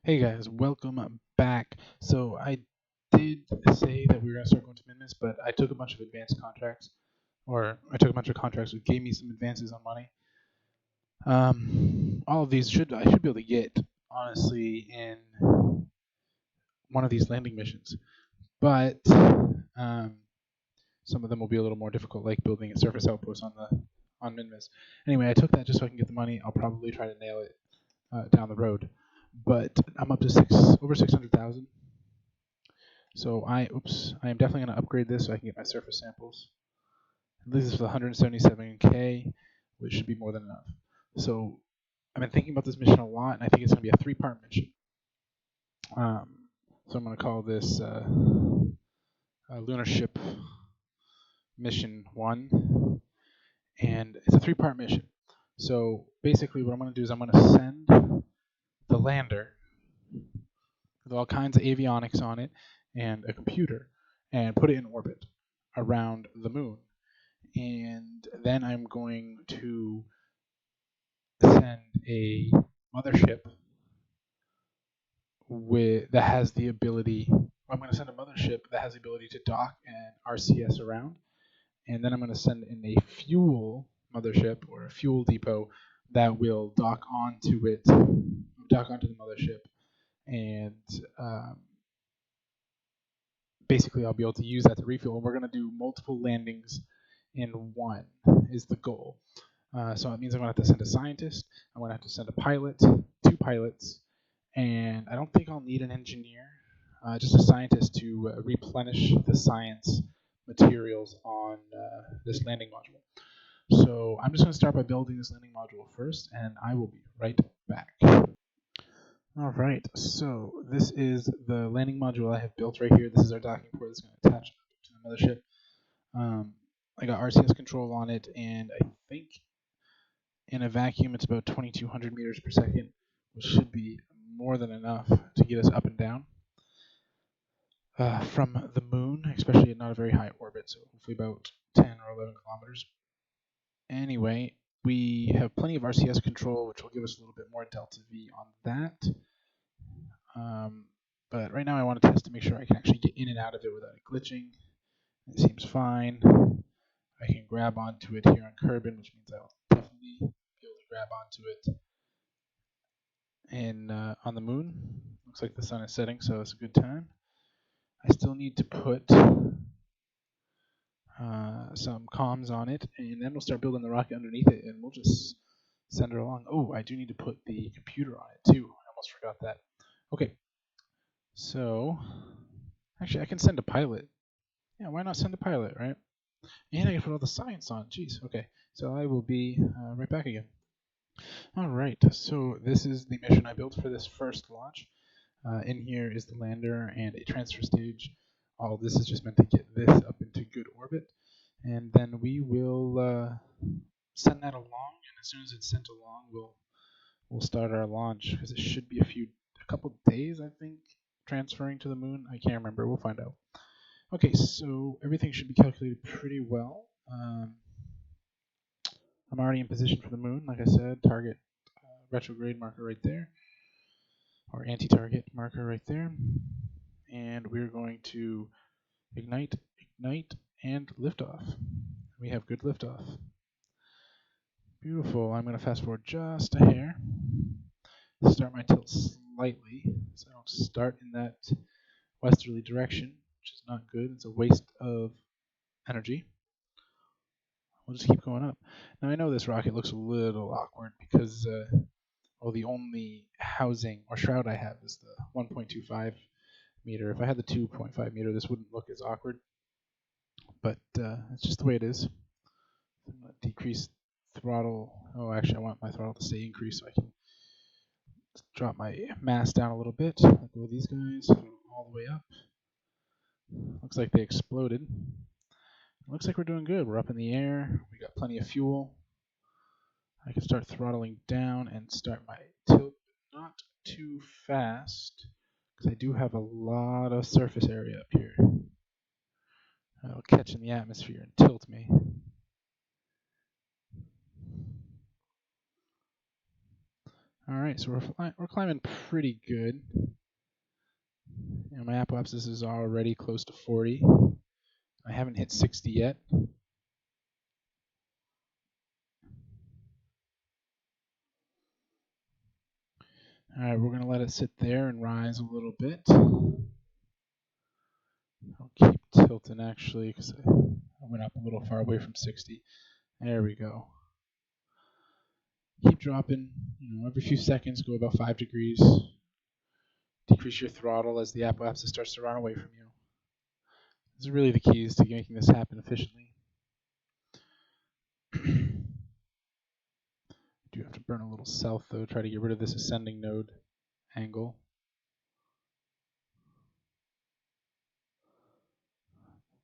Hey guys, welcome back. So I did say that we were gonna start going to Minmus, but I took a bunch of advanced contracts, or I took a bunch of contracts that gave me some advances on money. All of these I should be able to get honestly in one of these landing missions, but some of them will be a little more difficult, like building a surface outpost on Minmus. Anyway, I took that just so I can get the money. I'll probably try to nail it down the road, but I'm up to over 600,000. So I am definitely going to upgrade this so I can get my surface samples. This is for 177k, which should be more than enough. So I've been thinking about this mission a lot, and I think it's going to be a 3-part mission. So I'm going to call this Lunar Ship Mission 1, and it's a 3-part mission. So basically what I'm going to do is I'm going to send the lander with all kinds of avionics on it and a computer and put it in orbit around the moon. And then I'm going to send a mothership that has the ability. I'm going to send a mothership that has the ability to dock and RCS around, and then I'm going to send in a fuel mothership or a fuel depot that will dock onto the mothership, and basically I'll be able to use that to refuel. And we're going to do multiple landings in one is the goal. So it means I'm going to have to send a scientist. I'm going to have to send a pilot, 2 pilots, and I don't think I'll need an engineer, just a scientist to replenish the science materials on this landing module. So I'm just going to start by building this landing module first, and I will be right back. All right, so this is the landing module I have built right here. This is our docking port that's going to attach to the mothership. I got RCS control on it, and I think in a vacuum it's about 2200 meters per second, which should be more than enough to get us up and down from the moon, especially at not a very high orbit, so hopefully about 10 or 11 kilometers. Anyway, we have plenty of RCS control, which will give us a little bit more delta V on that. But right now I want to test to make sure I can actually get in and out of it without it glitching. It seems fine. I can grab onto it here on Kerbin, which means I'll definitely be able to grab onto it. And on the moon, looks like the sun is setting, so it's a good time. I still need to put some comms on it, and then we'll start building the rocket underneath it, and we'll just send her along. Oh, I do need to put the computer on it too. I almost forgot that. Okay, so actually I can send a pilot. Yeah, why not send a pilot, right? And I can put all the science on. Jeez. Okay, so I will be right back again. All right, so this is the mission I built for this first launch. In here is the lander and a transfer stage. All this is just meant to get this up into good orbit, and then we will send that along. And as soon as it's sent along, we'll start our launch, because it should be a couple days, I think, transferring to the moon. I can't remember. We'll find out. Okay, so everything should be calculated pretty well. I'm already in position for the moon, like I said. Target retrograde marker right there, or anti-target marker right there. And we're going to ignite, and liftoff. We have good liftoff. Beautiful. I'm going to fast forward just a hair. Start my tilt slightly, so I don't start in that westerly direction, which is not good. It's a waste of energy. We'll just keep going up. Now I know this rocket looks a little awkward because the only housing or shroud I have is the 1.25 meter. If I had the 2.5 meter, this wouldn't look as awkward, but it's just the way it is. I'm going to decrease throttle. Oh, actually, I want my throttle to stay increased so I can drop my mass down a little bit. Let go of these guys all the way up. Looks like they exploded. Looks like we're doing good. We're up in the air. We got plenty of fuel. I can start throttling down and start my tilt, not too fast, because I do have a lot of surface area up here. I'll catch in the atmosphere and tilt me. All right, so we're climbing pretty good. My apoapsis is already close to 40. I haven't hit 60 yet. All right, we're going to let it sit there and rise a little bit. I'll keep tilting actually because I went up a little far away from 60. There we go. Keep dropping, every few seconds, go about 5 degrees. Decrease your throttle as the apoapsis starts to run away from you. These are really the keys to making this happen efficiently. Do have to burn a little south though, try to get rid of this ascending node angle.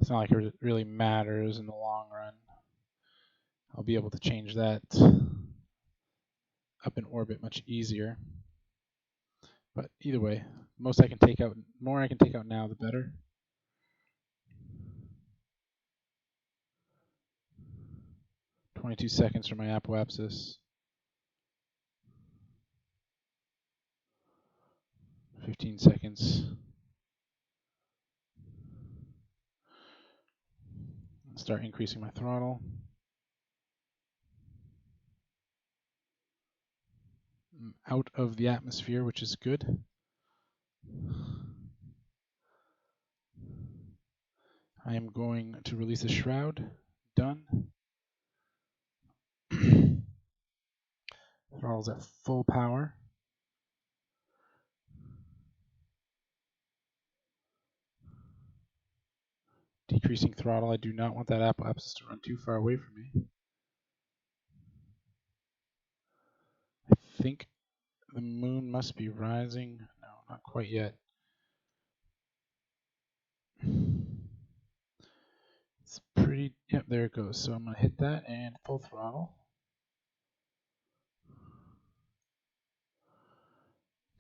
It's not like it really matters in the long run. I'll be able to change that up in orbit much easier. But either way, more I can take out now, the better. "22 seconds for my apoapsis. 15 seconds. Start increasing my throttle. I'm out of the atmosphere, which is good. I am going to release the shroud. Done. Throttle's at full power. Decreasing throttle. I do not want that apoapsis to run too far away from me. I think the moon must be rising. No, not quite yet. It's pretty, yep, there it goes. So I'm going to hit that and full throttle.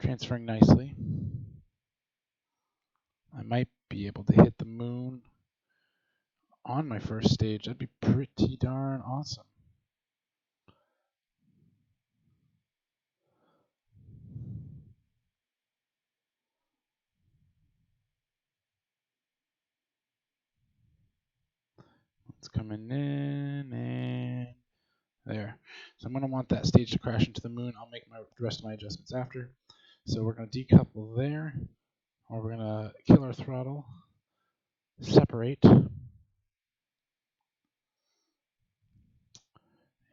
Transferring nicely. I might be able to hit the moon on my first stage. That'd be pretty darn awesome. It's coming in and there. So I'm going to want that stage to crash into the moon. I'll make the rest of my adjustments after. So we're going to decouple there, or we're going to kill our throttle, separate,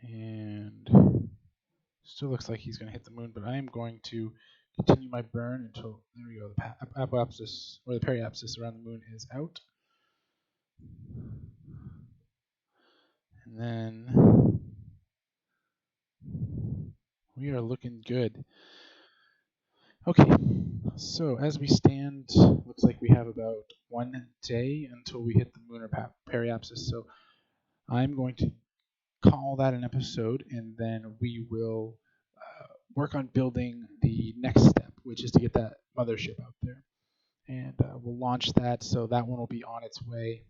and still looks like he's going to hit the moon, but I am going to continue my burn until, there we go, the apoapsis, or the periapsis around the moon is out. And then we are looking good. Okay, so as we stand, looks like we have about 1 day until we hit the lunar periapsis. So I'm going to call that an episode, and then we will work on building the next step, which is to get that mothership out there. And we'll launch that, so that one will be on its way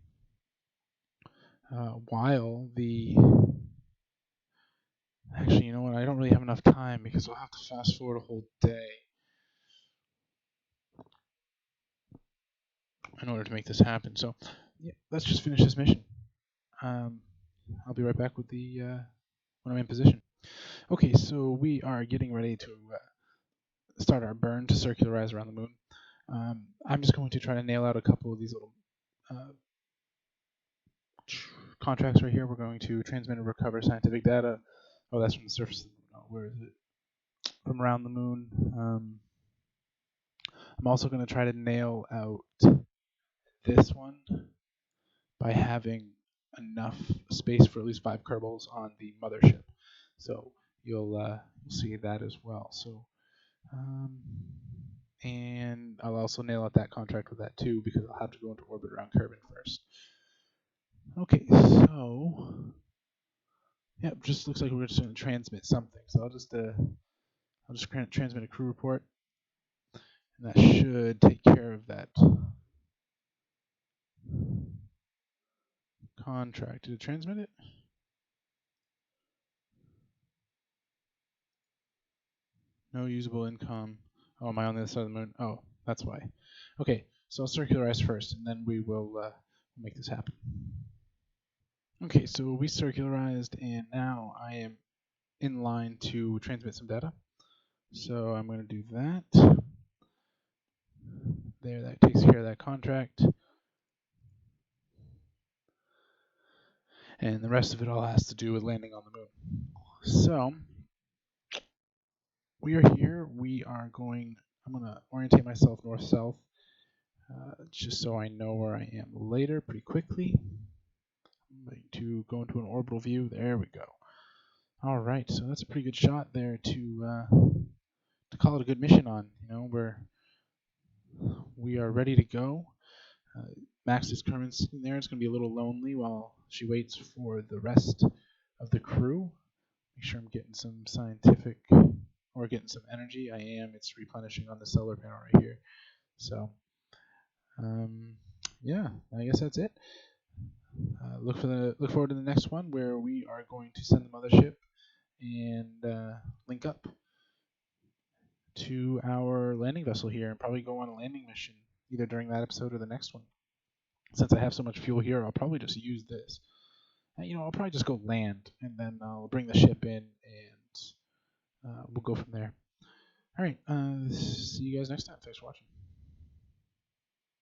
while the... Actually, you know what? I don't really have enough time because I'll have to fast forward a whole day in order to make this happen. So yeah, let's just finish this mission. I'll be right back with the when I'm in position. Okay, so we are getting ready to start our burn to circularize around the moon. I'm just going to try to nail out a couple of these little contracts right here. We're going to transmit and recover scientific data. Oh, that's from the surface. Oh, where is it? From around the moon. I'm also going to try to nail out this one by having enough space for at least 5 Kerbals on the mothership. So you'll see that as well. So and I'll also nail out that contract with that too, because I'll have to go into orbit around Kerbin first. Okay, so yeah, just looks like we're just going to transmit something. So I'll just transmit a crew report, and that should take care of that contract. Did it transmit it? No usable income. Oh, am I on the other side of the moon? Oh, that's why. Okay, so I'll circularize first, and then we will make this happen. Okay, so we circularized, and now I am in line to transmit some data. So I'm going to do that. There, that takes care of that contract. And the rest of it all has to do with landing on the moon. So we are here. I'm going to orientate myself north-south just so I know where I am later pretty quickly. I'm going to go into an orbital view. There we go. All right, so that's a pretty good shot there to call it a good mission on. You know, we are ready to go. Max is currently sitting there. It's going to be a little lonely while she waits for the rest of the crew. Make sure I'm getting some scientific or getting some energy. I am. It's replenishing on the solar panel right here. So, yeah, I guess that's it. Look forward to the next one where we are going to send the mothership and link up to our landing vessel here and probably go on a landing mission either during that episode or the next one. Since I have so much fuel here, I'll probably just use this. I'll probably just go land and then I'll bring the ship in and we'll go from there. All right. See you guys next time. Thanks for watching.